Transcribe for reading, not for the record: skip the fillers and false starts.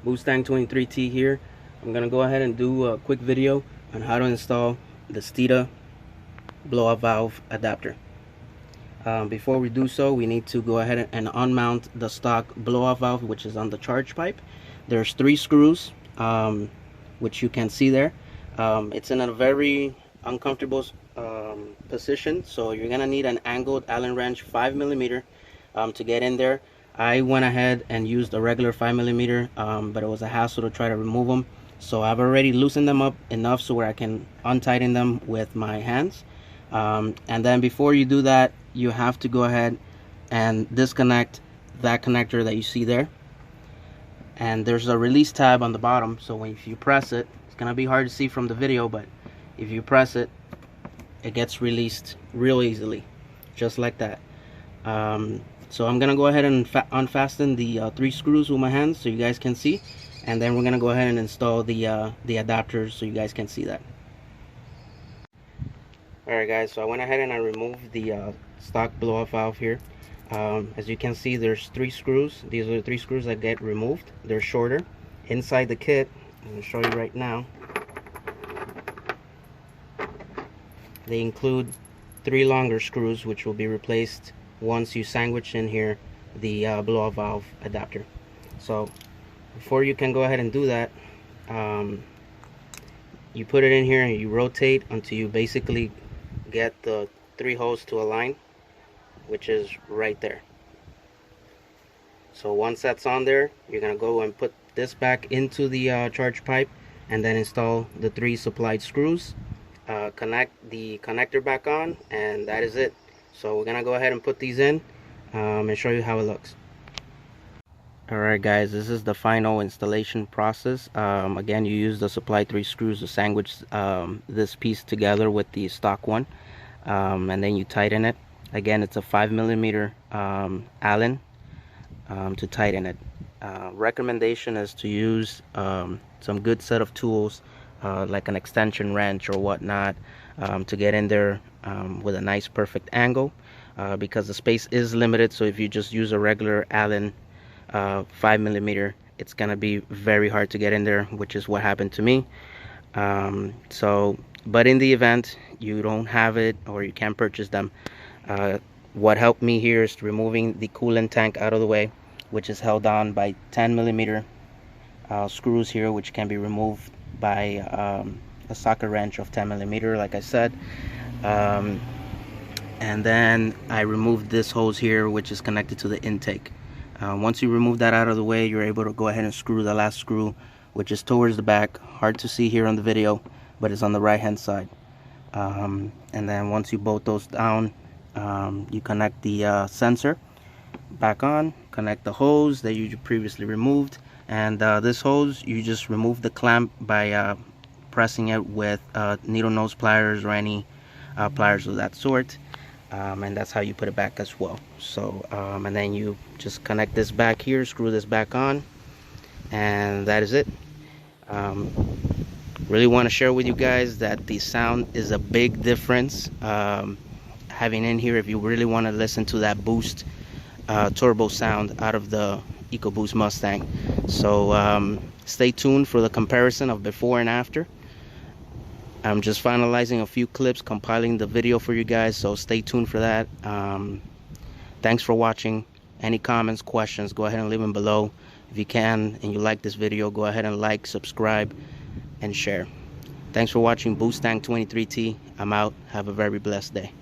Mustang 23T here. I'm gonna go ahead and do a quick video on how to install the Steeda blow-off valve adapter. Before we do so, we need to go ahead and unmount the stock blow-off valve, which is on the charge pipe. There's 3 screws, which you can see there. It's in a very uncomfortable position, so you're gonna need an angled Allen wrench 5mm to get in there. I went ahead and used a regular 5mm, but it was a hassle to try to remove them, so I've already loosened them up enough so where I can untighten them with my hands. And then before you do that, you have to go ahead and disconnect that connector that you see there, and there's a release tab on the bottom, so if you press it, it's gonna be hard to see from the video, but if you press it, it gets released real easily, just like that. So I'm gonna go ahead and unfasten the 3 screws with my hands so you guys can see, and then we're gonna go ahead and install the adapters so you guys can see that. Alright guys, so I went ahead and I removed the stock blow-off valve here. As you can see, there's 3 screws. These are the 3 screws that get removed. They're shorter. Inside the kit, I'm going to show you right now, they include 3 longer screws, which will be replaced once you sandwich in here the blow-off valve adapter. So before you can go ahead and do that, you put it in here and you rotate until you basically get the 3 holes to align, which is right there. So once that's on there, you're gonna go and put this back into the charge pipe and then install the 3 supplied screws, connect the connector back on, and that is it. So we're gonna go ahead and put these in and show you how it looks. Alright guys, this is the final installation process. Again, you use the supplied 3 screws to sandwich this piece together with the stock one, and then you tighten it. Again, it's a 5mm Allen to tighten it. Recommendation is to use some good set of tools, like an extension wrench or whatnot, to get in there with a nice perfect angle, because the space is limited. So if you just use a regular Allen 5mm, it's gonna be very hard to get in there, which is what happened to me. But in the event you don't have it or you can't purchase them, what helped me here is removing the coolant tank out of the way, which is held on by 10mm screws here, which can be removed by a socket wrench of 10mm, like I said. And then I removed this hose here, which is connected to the intake. Once you remove that out of the way, you're able to go ahead and screw the last screw, which is towards the back. Hard to see here on the video, but it's on the right hand side. And then once you bolt those down, you connect the sensor back on, connect the hose that you previously removed, and this hose, you just remove the clamp by pressing it with needle nose pliers or any pliers of that sort, and that's how you put it back as well. So and then you just connect this back here, screw this back on, and that is it. Really want to share with you guys that the sound is a big difference having in here if you really want to listen to that boost turbo sound out of the EcoBoost Mustang. So stay tuned for the comparison of before and after. I'm just finalizing a few clips, compiling the video for you guys, so stay tuned for that. Thanks for watching. Any comments, questions, go ahead and leave them below. If you can and you like this video, go ahead and like, subscribe, and share. Thanks for watching Mustang 23T. I'm out. Have a very blessed day.